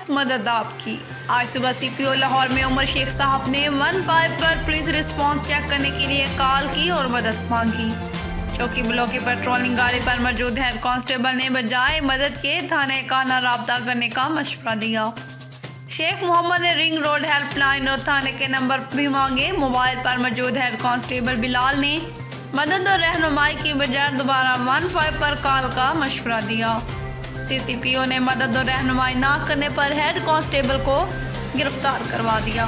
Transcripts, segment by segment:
خاص مدد آپ کی۔ آج صبح CPO لاہور میں عمر شیخ صاحب نے 15 پر پولیس رسپانس چیک کرنے کے لیے کال کی اور مدد مانگی۔ چوکی بلاک کی پیٹرولنگ گاڑی پر موجود ہیڈ کانسٹیبل نے بجائے مدد کے تھانے کا نہ رابطہ کرنے کا مشورہ دیا۔ شیخ محمد نے رنگ روڈ ہیلپ لائن اور تھانے کے نمبر بھی مانگے۔ موبائل پر موجود ہیڈ کانسٹیبل بلال نے مدد اور رہنمائی کی بجائے دوبارہ 15 پر کال کا مشورہ دیا۔ CPO نے مدد اور رہنمائی نہ کرنے پر ہیڈ کانسٹیبل کو گرفتار کروا دیا۔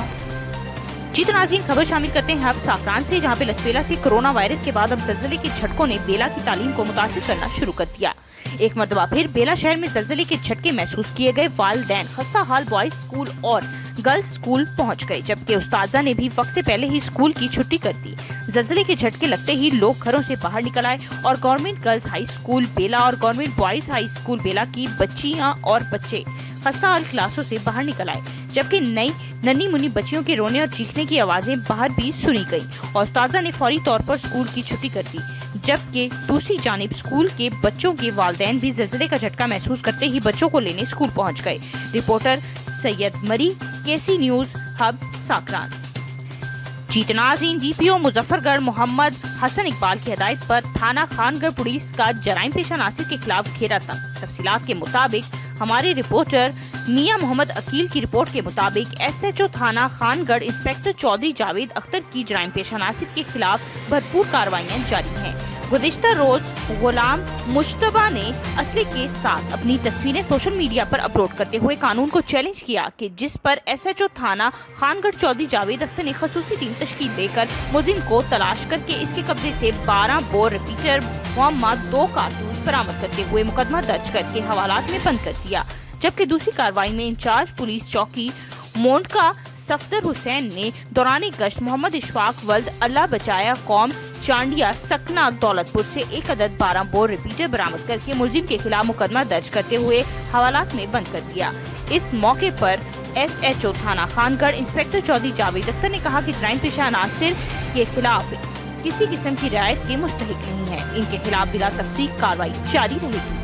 جی تو ناظرین، خبر شامل کرتے ہیں اب ساکران سے، جہاں پہ لسبیلا سے کورونا وائرس کے بعد اب زلزلے کے جھٹکوں نے بیلا کی تعلیم کو متاثر کرنا شروع کر دیا۔ ایک مرتبہ پھر بیلا شہر میں زلزلے کے جھٹکے محسوس کیے گئے۔ والدین خستہ حال بوائز اسکول اور گرلز اسکول پہنچ گئے، جبکہ استاذہ نے بھی وقت سے پہلے ہی اسکول کی چھٹی کر دی۔ زلزلے کے جھٹکے لگتے ہی لوگ گھروں سے باہر نکل آئے اور گورنمنٹ گرلز ہائی اسکول بیلا اور گورنمنٹ بوائز ہائی اسکول بیلا کی بچیاں اور بچے خستہ حال کلاسوں سے باہر نکل آئے، جبکہ ننھی منی بچیوں کے رونے اور چیخنے کی آوازیں باہر بھی سنی گئی اور استاذہ نے فوری طور پر اسکول کی چھٹی کر دی، جبکہ دوسری جانب اسکول کے بچوں کے والدین بھی زلزلے کا جھٹکا محسوس کرتے ہی بچوں کو لینے اسکول پہنچ گئے۔ رپورٹر سید مری، KC نیوز ہب، ساکران۔ جیت ناظرین، DPO مظفر گڑھ محمد حسن اقبال کی ہدایت پر تھانہ خان گڑھ پولیس کا جرائم پیشہ عناصر کے خلاف گھیرا تنگ۔ تفصیلات کے مطابق ہمارے رپورٹر میاں محمد عقیل کی رپورٹ کے مطابق SHO تھانہ خان گڑھ انسپکٹر چودھری جاوید اختر کی جرائم پیشہ عناصر کے خلاف بھرپور کارروائیاں جاری ہیں۔ گزشتہ روز غلام مشتبہ نے اسلحے کے ساتھ اپنی تصویریں سوشل میڈیا پر اپلوڈ کرتے ہوئے قانون کو چیلنج کیا، کہ جس پر SHO تھانہ خان گڑھ چودھری جاوید اختر نے خصوصی ٹیم تشکیل دے کر ملزم کو تلاش کر کے اس کے قبضے سے 12 بور ریپیٹر محمد 2 کارتوس برآمد کرتے ہوئے مقدمہ درج کر کے حوالات میں بند کر دیا، جبکہ دوسری کارروائی میں انچارج پولیس چوکی مونٹکا صفدر حسین نے دوران گشت محمد اشفاق ولد اللہ بچایا قوم چانڈیا سکنا دولت پور سے 1 عدد 12 بور ریپیٹر برآمد کر کے ملزم کے خلاف مقدمہ درج کرتے ہوئے حوالات میں بند کر دیا۔ اس موقع پر SHO تھانہ خان گڑھ انسپکٹر چودھری جاوید اختر نے کہا کہ جرائم پیشہ عناصر کے خلاف کسی قسم کی رعایت کے مستحق نہیں ہے، ان کے خلاف بلا تفریق کارروائی جاری رہے گی۔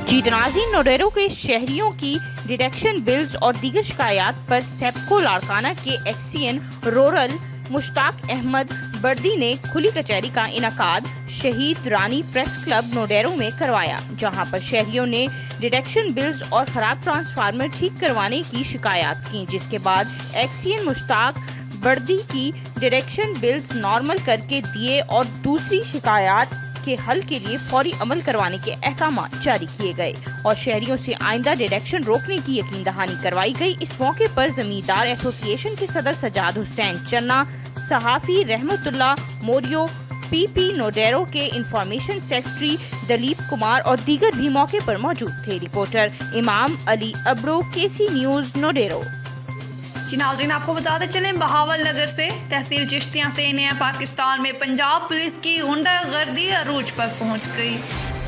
جیت ناظرین، نوڈیرو کے شہریوں کی ڈیڈکشن بلز اور دیگر شکایات پر سیپکو لاڑکانہ کے ایکسین رورل مشتاق احمد بردی نے کھلی کچہری کا انعقاد شہید رانی پریس کلب نوڈیرو میں کروایا، جہاں پر شہریوں نے ڈیڈکشن بلز اور خراب ٹرانسفارمر ٹھیک کروانے کی شکایات کی، جس کے بعد ایکسین مشتاق بردی کی ڈیڈکشن بلز نارمل کر کے دیے اور دوسری شکایات کے حل کے لیے فوری عمل کروانے کے احکامات جاری کیے گئے اور شہریوں سے آئندہ ڈیڈکشن روکنے کی یقین دہانی کروائی گئی۔ اس موقع پر زمیندار ایسوسی ایشن کے صدر سجاد حسین چنا، صحافی رحمت اللہ موریو، PP نوڈیرو کے انفارمیشن سیکرٹری دلیپ کمار اور دیگر بھی موقع پر موجود تھے۔ رپورٹر امام علی ابڑو، KC نیوز نوڈیرو۔ ناظرین، آپ کو بتاتے چلیں، بہاول نگر سے تحصیل چشتیاں سے نیا پاکستان میں پنجاب پولیس کی غنڈہ گردی عروج پر پہنچ گئی۔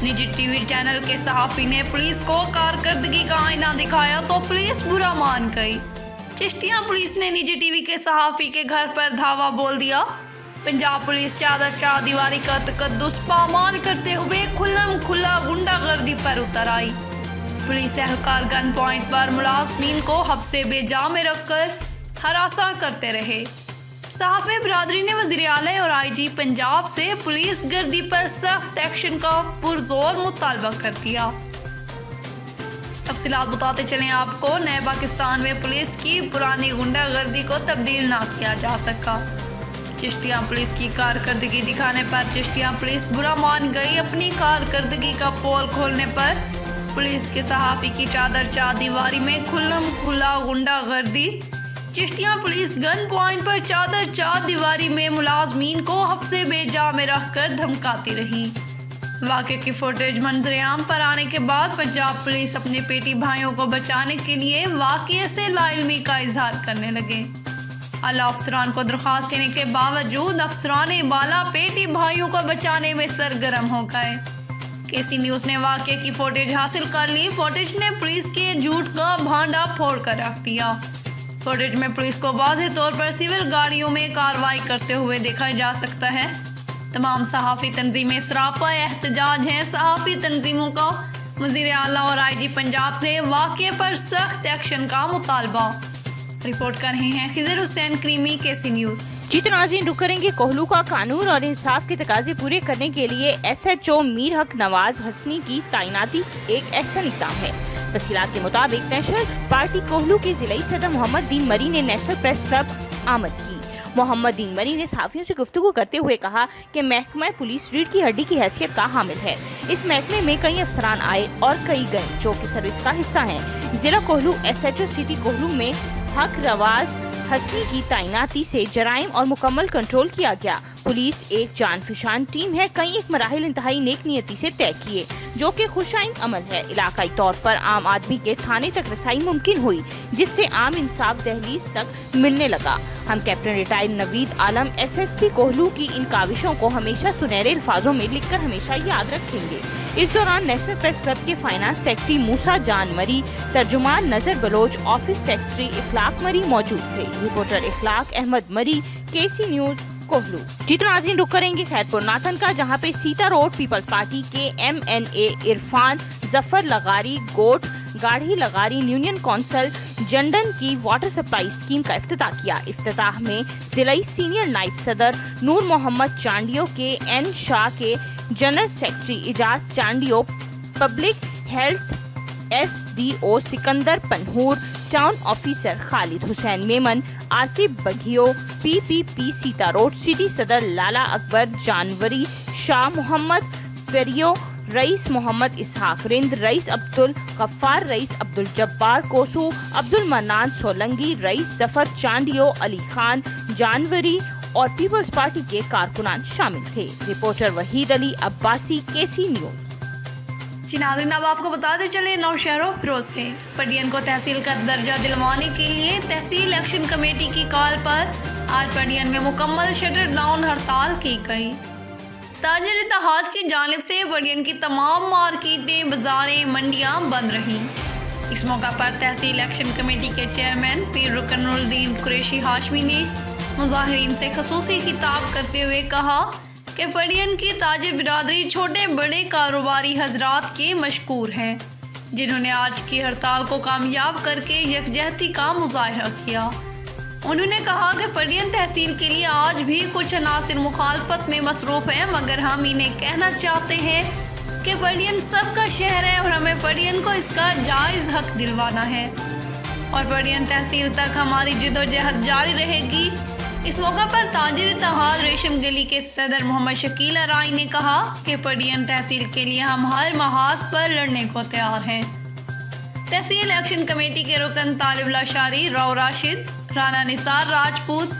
نجی TV چینل کے صحافی نے پولیس کو کارکردگی کا آئینہ دکھایا تو پولیس برا مان گئی۔ چشتیاں پولیس نے نجی TV کے صحافی کے گھر پر دھاوا بول دیا۔ پنجاب پولیس چادر چار دیواری کا تقدس پامال کرتے ہوئے کھلم کھلا غنڈہ گردی پر اتر آئی۔ پولیس اہلکار گن پوائنٹ پر ملازمین کو حبسے بے جا میں رکھ کر ہراساں کرتے رہے۔ صحافی برادری نے وزیر اعلیٰ اور IG پنجاب سے پولیس گردی پر سخت ایکشن کا پرزور مطالبہ کر دیا۔ تفصیلات بتاتے چلیں آپ کو، نئے پاکستان میں پولیس کی پرانی غنڈہ گردی کو تبدیل نہ کیا جا سکا۔ چشتیاں پولیس کی کارکردگی دکھانے پر چشتیاں پولیس برا مان گئی۔ اپنی کارکردگی کا پول کھولنے پر پولیس کے صحافی کی چادر چار دیواری میں کھلم کھلا غنڈہ گردی۔ چشتیاں پولیس گن پوائنٹ پر چادر چار دیواری میں ملازمین کو حبسے بے جا میں رکھ کر دھمکاتی رہی۔ واقعے کی فوٹیج منظر عام پر آنے کے بعد پنجاب پولیس اپنے پیٹی بھائیوں کو بچانے کے لیے واقعے سے لا علمی کا اظہار کرنے لگے۔ اعلی افسران کو درخواست دینے کے باوجود افسران بالا پیٹی بھائیوں کو بچانے میں سرگرم ہو گئے۔ KC نیوز نے واقعے کی فوٹیج حاصل کر لی۔ فوٹیج نے پولیس کے جھوٹ کا بھانڈا پھوڑ کر رکھ دیا۔ فوٹیج میں پولیس کو واضح طور پر سول گاڑیوں میں کارروائی کرتے ہوئے دیکھا جا سکتا ہے۔ تمام صحافی تنظیمیں سراپا احتجاج ہیں۔ صحافی تنظیموں کا वज़ीर आला और IG पंजाब से वाक़ये पर सख्त एक्शन का मुतालबा। रिपोर्ट कर रहे हैं खिजर हुसैन क्रीमी, KC न्यूज़। जी तो नाज़रीन, रुक करेंगे कोहलू का कानून और इंसाफ के तकाजे पूरे करने के लिए SHO मीर हक नवाज हसनी की तैनाती एक अहसन इक़दाम है। तफसीलात के मुताबिक नेशनल पार्टी कोहलू के जिलाई सदर मोहम्मद दीन मरी ने नेशनल प्रेस क्लब आमद की। मोहम्मद दीन मरी ने सहाफ़ियों से गुफ्तगू करते हुए कहा कि महकमा पुलिस रीढ़ की हड्डी की हैसियत का हामिल है। इस महकमे में कई अफसरान आए और कई गए जो कि सर्विस का हिस्सा हैं। जिला कोहलू SHO सिटी कोहलू में हक नवाज हसनी की तैनाती से जराइम और मुकम्मल कंट्रोल किया गया। पुलिस एक जानफिशान टीम है, कई एक मराहिल इंतहाई नेक नियति से तय किए जो कि खुशाइन अमल है। इलाकाई तौर पर आम आदमी के थाने तक रसाई मुमकिन हुई, जिससे आम इंसाफ दहलीज तक मिलने लगा। हम कैप्टन रिटायर्ड नवीद आलम SSP कोहलू की इन काविशों को हमेशा सुनहरे अल्फाजों में लिखकर हमेशा याद रखेंगे। इस दौरान नेशनल प्रेस क्लब के फाइनेंस सेक्रेटरी मूसा जान मरी, तर्जुमान नजर बलोच, ऑफिस सेक्रेटरी इखलाक मरी मौजूद थे। रिपोर्टर इखलाक अहमद मरी, KC न्यूज़ कोहलू। जी तो नाज़रीन, रुक करेंगे खैरपुर नाथन का, जहां पे सीता रोड पीपल्स पार्टी के MNA इरफान जफर लगारी गोट गाढ़ी लगारी यूनियन कौंसिल जंडन की वाटर सप्लाई स्कीम का इफ्तिताह किया। इफ्तिताह में जिलाई सीनियर नायब सदर नूर मोहम्मद चांडियो के N शाह के general secretary Ijaz Chandio, public health SDO Sikandar Panhwar, town officer Khalid Hussain Memon, Asif Baghio, PPP Sita road city सदर लाला अकबर जानवरी, शाह मोहम्मद पेरियो, रईस मोहम्मद इसहाक रिंद, रईस अब्दुल गफ्फार, रईस अब्दुल जब्बार कोसू, अब्दुल मन्नान सोलंगी, रईस जफर चांडियो, अली खान जानवरी और पीपल्स पार्टी के कारकुनान शामिल थे। Reporter Waheed Ali Abbasi, KC news. जी नाज़रीन, अब आपको बताते चले नौशहरों फिरोज से पडियन को तहसील का दर्जा दिलवाने के लिए तहसील एक्शन कमेटी की कॉल पर आज पडियन में मुकम्मल शटर डाउन हड़ताल की गई। ताजिर इत्तेहाद की जानिब से पडियन की तमाम मार्केटें, बाजारें, मंडियां बंद रहीं। इस मौका पर तहसील एक्शन कमेटी के चेयरमैन पीर रुकनुद्दीन कुरैशी हाशमी ने मुजाहिरीन से खसूसी खिताब करते हुए कहा कि पडियन की ताजिर बिरादरी छोटे बड़े कारोबारी हजरात के मशकूर हैं, जिन्होंने आज की हड़ताल को कामयाब करके यकजहती का मुजाहरा किया। उन्होंने कहा कि पडियन तहसील के लिए आज भी कुछ अनासिर मुखालफत में मसरूफ़ हैं, मगर हम इन्हें कहना चाहते हैं कि पडियन सबका शहर है और हमें पडियन को इसका जायज़ हक दिलवाना है और पडियन तहसील तक हमारी जिदोजहद जारी रहेगी। इस मौका पर ताजिर इत्तेहाद रेशम गली के सदर मोहम्मद शकील अराई ने कहा कि पडियन तहसील के लिए हम हर महाज पर लड़ने को तैयार हैं। तहसील एक्शन कमेटी के रुकन तालिब लाशारी, राव राशिद, राना निसार राजपूत,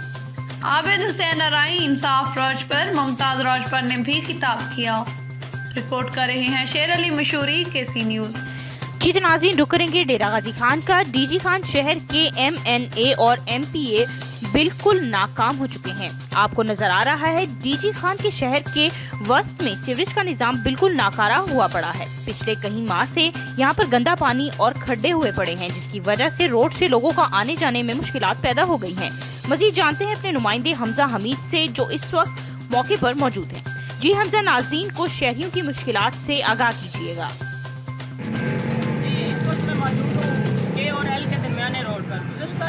आबिद हुसैन अराई, इंसाफ राजपर, मुमताज राजपर ने भी खिताब किया। रिपोर्ट कर रहे हैं शेर अली मशहूरी, KC न्यूज़। जी तो नाज़रीन, रुक करेंगे डेरा गाजी खान का। DG खान शहर के MNA और MPA बिल्कुल नाकाम हो चुके हैं। आपको नजर आ रहा है DG खान के शहर के वस्त में सीवरेज का निजाम बिल्कुल नाकारा हुआ पड़ा है। पिछले कई माह से यहाँ पर गंदा पानी और खड्डे हुए पड़े हैं, जिसकी वजह से रोड से लोगों का आने जाने में मुश्किलात पैदा हो गई हैं। मजीद जानते हैं अपने नुमाइंदे हमजा हमीद से, जो इस वक्त मौके पर मौजूद हैं। जी हमजा, नाज़रीन को शहरियों की मुश्किलात से आगाह कीजिएगा।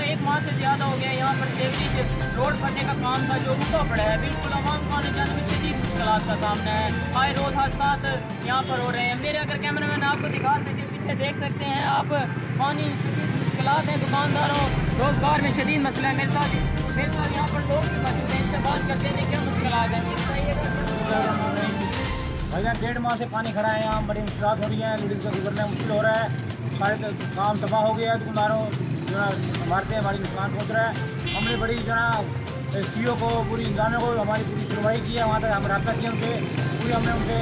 एक माह से ज़्यादा हो गया यहाँ पर सेवरेज रोड बनने का काम था जो रुका पड़ा है। बिल्कुल आवाम को आने जाने में शदीद मुश्किलात का सामना है। आए रोज़ हादसात यहाँ पर हो रहे हैं। मेरे अगर कैमरा मैन आपको दिखा सके, पीछे देख सकते हैं आप, पानी शदीद मुश्किलात हैं। दुकानदारों रोज़गार में शदीद मसला है। मेरे साथ यहाँ पर लोग भी मौजूद हैं, इनसे बात करते हैं क्या मुश्किलात हैं। भैया 1.5 माह से पानी खड़ा है, यहाँ बड़ी मुश्किलात हो रही है। लेडीज को गुजरना मुश्किल हो रहा है। सारे काम तबाह हो गया है। दुकानदारों जो है हमारे हमारी नुकसान पहुँच रहा है। हमने बड़ी जो है CO को, पूरी इंतजामिया को हमारी पूरी सुनवाई की है। वहाँ तक हम रब्ता किया उनसे, पूरी हमने उनसे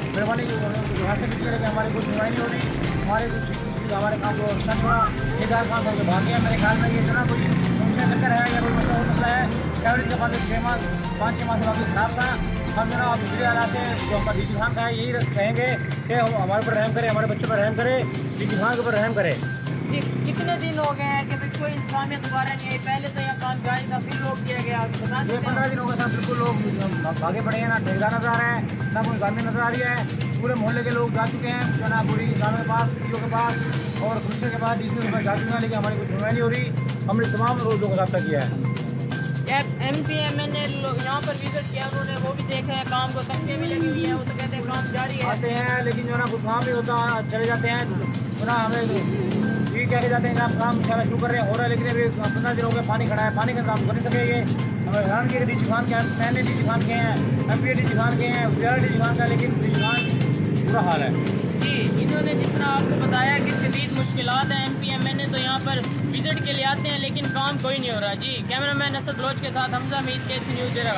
मेहरबानी हासिल की है कि हमारी कोई सुनवाई नहीं हो रही। हमारे कुछ हमारे काम को नुकसान हुआ, ठेकेदार काम करके भाग गया। मेरे ख्याल में ये जो ना कोई फंक्शन चक्कर है या कोई मसला है। सेवरेज का पानी 5-6 माह से काफ़ी खराब था। हम जो ना दूसरे हालात से जो हमारा DG खान का है, यही कहेंगे कि हमारे पर रहम करे, हमारे बच्चों पर रहम करे, DG खान के ऊपर रहम करे। कितने दिन हो गए हैं कि भाई कोई इंसानियत दोबारा नहीं आई? पहले तो यह काम जारी था, फिर लोग किया गया, बता ये सकते 15 हैं? दिन हो गए साहब, बिल्कुल लोग भागे पड़े हैं, ना ठेकेदार नजर आ रहे हैं, ना कोई इंसानियत नजर आ रही है। पूरे मोहल्ले के लोग जा चुके हैं जो ना पूरी थाने के पास, सीओ के पास और कमिश्नर के पास, डीसी के पास जा चुके हैं, लेकिन हमारी कोई सुनवाई नहीं हो रही। हमने तमाम लोगों को रब्ता किया है। MPMN यहाँ पर विजिट किया, उन्होंने वो भी देखा है, काम को तंगे भी लगी हुई है, वो तो कहते हैं काम जारी है। आते हैं लेकिन जो है ना कोई काम नहीं होता, चले जाते हैं तो ना हमें ये कह के जाते हैं कि आप काम इंशाल्लाह शुरू कर रहे हैं, हो रहा है, लेकिन अभी 15 दिन हो गए, पानी खड़ा है, पानी का काम कर नहीं सकेंगे। हमें हैरान किया डी खान के, मैंने डी खान के हैं, MP डी खान के हैं, डी खान का, लेकिन डी खान बुरा हाल है। जी, इन्होंने जितना आपको बताया कि शदीद मुश्किलात हैं, MPMN तो यहाँ पर विजिट के लिए आते हैं लेकिन काम कोई नहीं हो रहा। जी, कैमरामैन असद रोज के साथ हमजा मीर, KC न्यूज़ डेरा।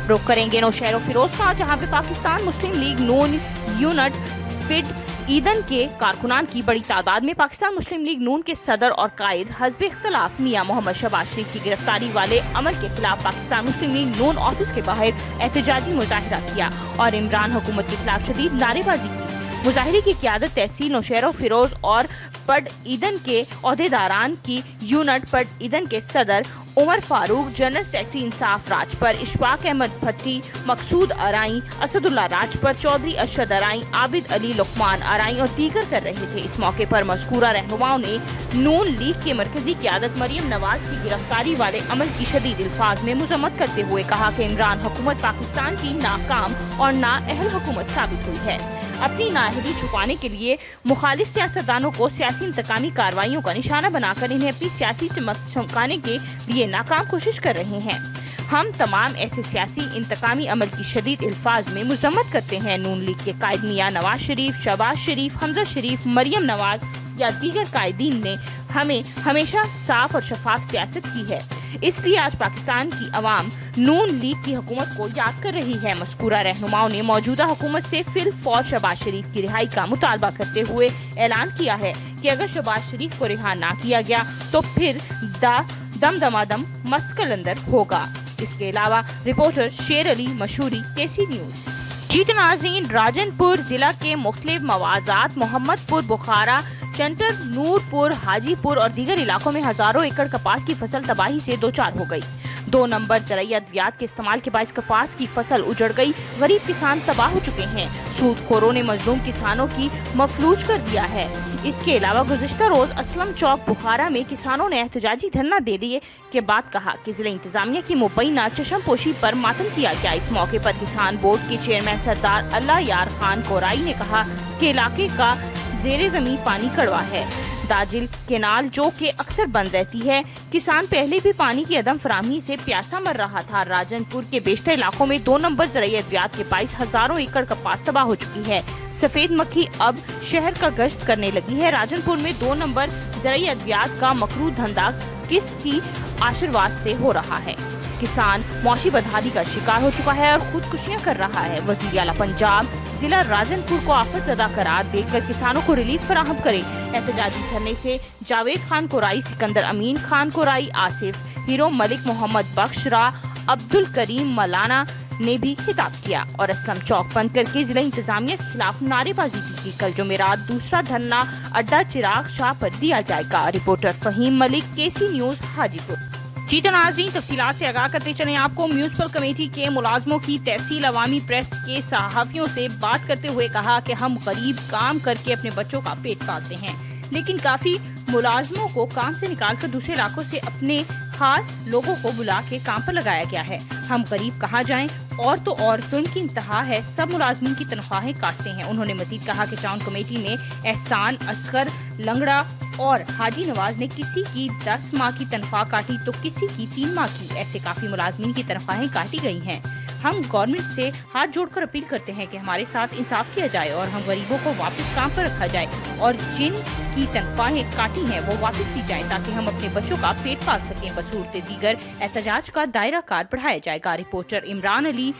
रुख करेंगे नौशहर फिरोज का, जहां पे पाकिस्तान मुस्लिम लीग नून यूनिट फिट ईदन के कारकुनान की बड़ी तादाद में पाकिस्तान मुस्लिम लीग नून के सदर और कायद हज़ब इख्तलाफ मियां मोहम्मद शहबाज शरीफ की गिरफ्तारी वाले अमल के खिलाफ पाकिस्तान मुस्लिम लीग नून ऑफिस के बाहर एहतजाजी मुजाहिरा किया और इमरान हुकूमत के खिलाफ शदीद नारेबाजी की। मुजाहिरे की क़यादत तहसील नौशहर फिरोज और पड ईदन के अहदेदारान की यूनिट पड ईदन के सदर उमर फारूक, जनरल सेक्रेटरी इंसाफ राजपर, इशफाक अहमद भट्टी, मकसूद अराई, असदुल्ला राजपर, चौधरी अरशद अराई, आबिद अली लुकमान अराई और दीगर कर रहे थे। इस मौके पर मज़कूरा रहनुमाओं ने नून लीग के मरकजी क़यादत मरियम नवाज की गिरफ्तारी वाले अमल की शदीद अल्फाज में मुज़म्मत करते हुए कहा कि इमरान हुकूमत पाकिस्तान की नाकाम और नाअहल हुकूमत साबित हुई है। अपनी नाअहली छुपाने के लिए मुखालिफ सियासतदानों को सियासी इंतकामी कार्रवाइयों का निशाना बनाकर इन्हें अपनी सियासी चमक चमकाने के लिए नाकाम कोशिश कर रहे हैं। हम तमाम ऐसे सियासी इंतकामी अमल की शदीद अल्फाज में मुज़म्मत करते हैं। नून लीग के कायद मियां नवाज शरीफ, शहबाज शरीफ, हमजा शरीफ, मरियम नवाज या दीगर कायदीन ने हमें हमेशा साफ और शफाफ सियासत की है, इसलिए आज पाकिस्तान की अवाम नून लीग की हुकूमत को याद कर रही है। मज़कूरा रहनुमाओं ने मौजूदा हुकूमत से फिल फौज शहबाज शरीफ की रिहाई का मुतालबा करते हुए ऐलान किया है कि अगर शहबाज शरीफ को रिहा ना किया गया तो फिर दमदमादम मस्कलंदर होगा। इसके अलावा रिपोर्टर शेर अली मशहूरी, KC न्यूज़। जीत नाज़रीन, राजनपुर जिला के मुख्तलिफ मवाज़ात मोहम्मदपुर, बुखारा, चंटर, नूरपुर, हाजीपुर और दीगर इलाकों में हजारों एकड़ कपास की फसल तबाही से दो चार हो गई। 2 नंबर ज़राई अद्वियात के इस्तेमाल के बायस कपास की फसल उजड़ गई। गरीब किसान तबाह हो चुके हैं। सूदखोरों ने मजलूम किसानों की मफलूज कर दिया है। इसके अलावा गुज़िश्ता रोज असलम चौक बुखारा में किसानों ने एहतजाजी धरना दे दिए के बाद कहा कि जिला इंतजामिया की मुबैना चशम पोशी पर मातम किया गया। इस मौके पर किसान बोर्ड के चेयरमैन सरदार अल्लाह यार खान कोराई ने कहा कि इलाके का ज़ेरे ज़मीन पानी कड़वा है। दाजिल केनाल जो कि अक्सर बंद रहती है, किसान पहले भी पानी की अदम फराहमी से प्यासा मर रहा था। राजनपुर के बेशतर इलाकों में 2 नंबर ज़राई अद्वियात के बायस हजारों एकड़ कपास तबाह हो चुकी है। सफेद मक्खी अब शहर का गश्त करने लगी है। राजनपुर में 2 नंबर ज़राई अद्वियात का मकरू धंधा किसकी आशीर्वाद से हो रहा है। किसान मौशी बदहाली का शिकार हो चुका है और खुदकुशियां कर रहा है। वज़ीर आला पंजाब जिला राजनपुर को आफत ज़दा करार देकर किसानों को रिलीफ फराहम करे। एहतजाजी धरने से जावेद खान कोराई, सिकंदर अमीन खान कोराई, आसिफ हीरो, मलिक मोहम्मद बख्शरा, अब्दुल करीम मलाना ने भी खिताब किया और असलम चौक बंद करके जिला इंतजामिया के खिलाफ नारेबाजी की। कल जुमेरात दूसरा धरना अड्डा चिराग शाह पर दिया जाएगा। Reporter Faheem Malik, KC news, Hajipur. जी तो नाज़रीन, तफसीलात से आगाह करते चलें आपको। म्यूनिसिपल कमेटी के मुलाजमों की तहसील अवामी प्रेस के सहाफ़ियों से बात करते हुए कहा कि हम गरीब काम करके अपने बच्चों का पेट पालते हैं, लेकिन काफ़ी मुलाजमों को काम से निकालकर दूसरे इलाकों से अपने खास लोगों को बुला के काम पर लगाया गया है। हम गरीब कहाँ जाएं? और तो और जुल्म की इंतहा है, सब मुलाजमीन की तनख्वाहें काटते हैं। उन्होंने मजीद कहा कि टाउन कमेटी ने एहसान, असगर, लंगड़ा और हाजी नवाज ने किसी की 10 माह की तनख्वाह काटी तो किसी की 3 माह की। ऐसे काफ़ी मुलाजमीन की तनख्वाहें काटी गई हैं। हम गवर्नमेंट से हाथ जोड़कर अपील करते हैं कि हमारे साथ इंसाफ किया जाए और हम गरीबों को वापस काम पर रखा जाए और जिन की तनख्वाहें काटी हैं वो वापस दी जाए ताकि हम अपने बच्चों का पेट पाल सकें। बसूरत दीगर एहतजाज का दायरा कार बढ़ाया जाएगा। रिपोर्टर इमरान अली।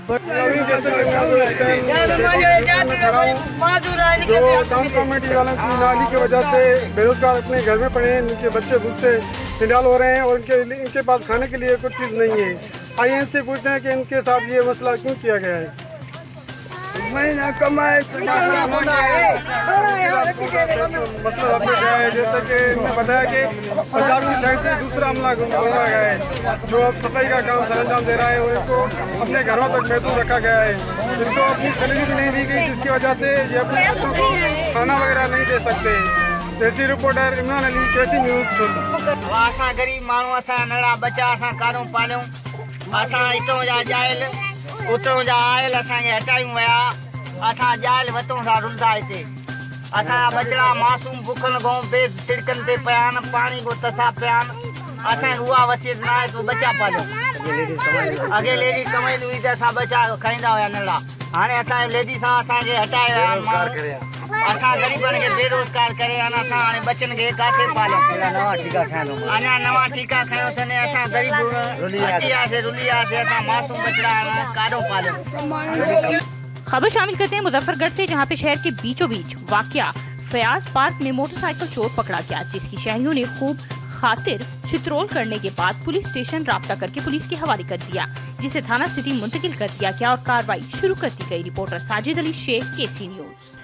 जो टाउन कमेटी वालों की नाली की वजह से बेरोजगार अपने घर में पड़े हैं, उनके बच्चे भूख से निडाल हो रहे हैं और इनके पास खाने के लिए कुछ चीज़ नहीं है। आइए इनसे पूछते हैं कि इनके साथ ये मसला क्यों किया गया है। महीना कमाए मसला आपने क्या है, जैसा कि मैं बताया कि पंजाब की साइड से दूसरा हमला हुआ गया है, जो अब सफाई का काम सर अंजाम दे रहा है और इनको अपने घरों तक महदूद रखा गया है। इनको अपनी सैलरी भी नहीं दी गई, जिसकी वजह से ये अपने बच्चों को खाना वगैरह नहीं दे सकते। जैसी रिपोर्टर इमरान अली, केसी न्यूज़। असां गरीब माण्हू, असां नंढा बच्चा असां कारूं पालियूं, असां हितां जा जाइल उतां जा आयल असांखे हटायूं विया, असां जाइल वतूं था रुलंदा हिते, असां बचड़ा मासूम बुखनि खां बे तिड़कनि ते पिया आहिनि, पाणी को तसा पिया आहिनि, असांखे उहा वसियत न आहे, तूं बचा पालियो। अॻे लेडी कमाईंदी हुई त असां बचा खाईंदा हुया नंढा, हाणे असांजे लेडी सां असांखे हटाए विया आहिनि माण्हू, असां ग़रीबनि खे बेरोज़गार करे अञा असां हाणे बचनि खे किथे पालियूं, अञा नवां ठीका खयों अथनि, असां ग़रीब रुली वियासीं, असां मासूम बचड़ा काॾो पालियूं। खबर शामिल करते हैं मुजफ्फरगढ़ से, जहां पे शहर के बीचों बीच वाकया फयाज पार्क में मोटरसाइकिल चोर पकड़ा गया, जिसकी शहरियों ने खूब खातिर चित्रोल करने के बाद पुलिस स्टेशन राब्ता करके पुलिस के हवाले कर दिया, जिसे थाना सिटी मुंतकिल कर दिया गया और कार्रवाई शुरू कर दी गई। रिपोर्टर साजिद अली शेख, केसी न्यूज़।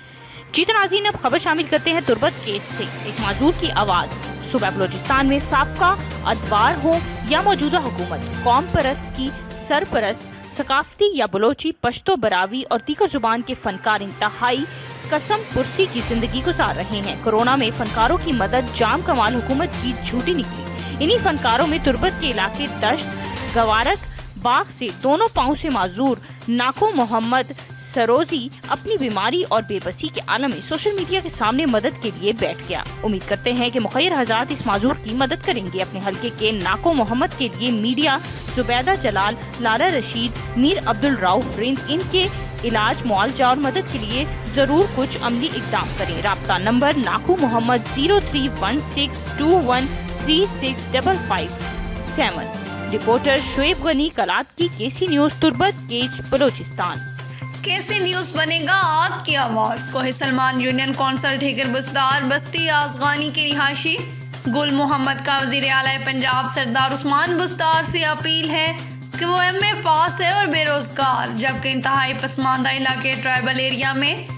जी तो नाज़रीन, अब खबर शामिल करते हैं तुर्बत केस से। एक माजूर की आवाज। सूबा बलोचिस्तान में साबका अदवार हो या मौजूदा हुकूमत, कौम परस्त की सरपरस्त सकाफती या बलोची, पश्तो, बरावी और दीगर जुबान के फनकार इंतहाई कसम पुरसी की जिंदगी गुजार रहे हैं। कोरोना में फनकारों की मदद जाम कमाल हुकूमत की झूठी निकली। इन्हीं फनकारों में तुर्बत के इलाके दश्त गवारक बाग से दोनों पाँव से माजूर नाको मोहम्मद सरोजी अपनी बीमारी और बेबसी के आलम में सोशल मीडिया के सामने मदद के लिए बैठ गया। उम्मीद करते हैं कि मुखैर हज़रात इस माजूर की मदद करेंगे। अपने हल्के के नाको मोहम्मद के लिए मीडिया जुबैदा जलाल, लाला रशीद, मीर अब्दुल रऊफ रिंद इनके इलाज, मुआवजा और मदद के लिए जरूर कुछ अमली इकदाम करें। राब्ता नंबर नाको मोहम्मद 031621365557। रिपोर्टर शुएब गनी, कलात की, केसी न्यूज़, तुर्बत केज, बलोचिस्तान। केसी न्यूज़ बनेगा आपकी आवाज़। कोहे सलमान यूनियन कौंसल ठेकर बस्तार बस्ती आज़गानी के रिहायशी गुल मोहम्मद का वज़ीर आला पंजाब सरदार उस्मान बुस्तार से अपील है कि वो MA पास है और बेरोज़गार, जबकि इंतहाई पसमानदा इलाके ट्राइबल एरिया में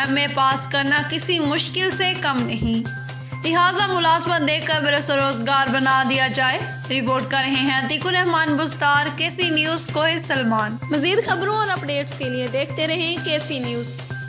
MA पास करना किसी मुश्किल से कम नहीं, लिहाजा मुलाजमत देकर बेरोज़गार बना दिया जाए। रिपोर्ट कर रहे हैं अतीकुर रहमान बुस्तार, केसी न्यूज़, कोहे सलमान। मज़ीद खबरों और अपडेट्स के लिए देखते रहें केसी न्यूज़।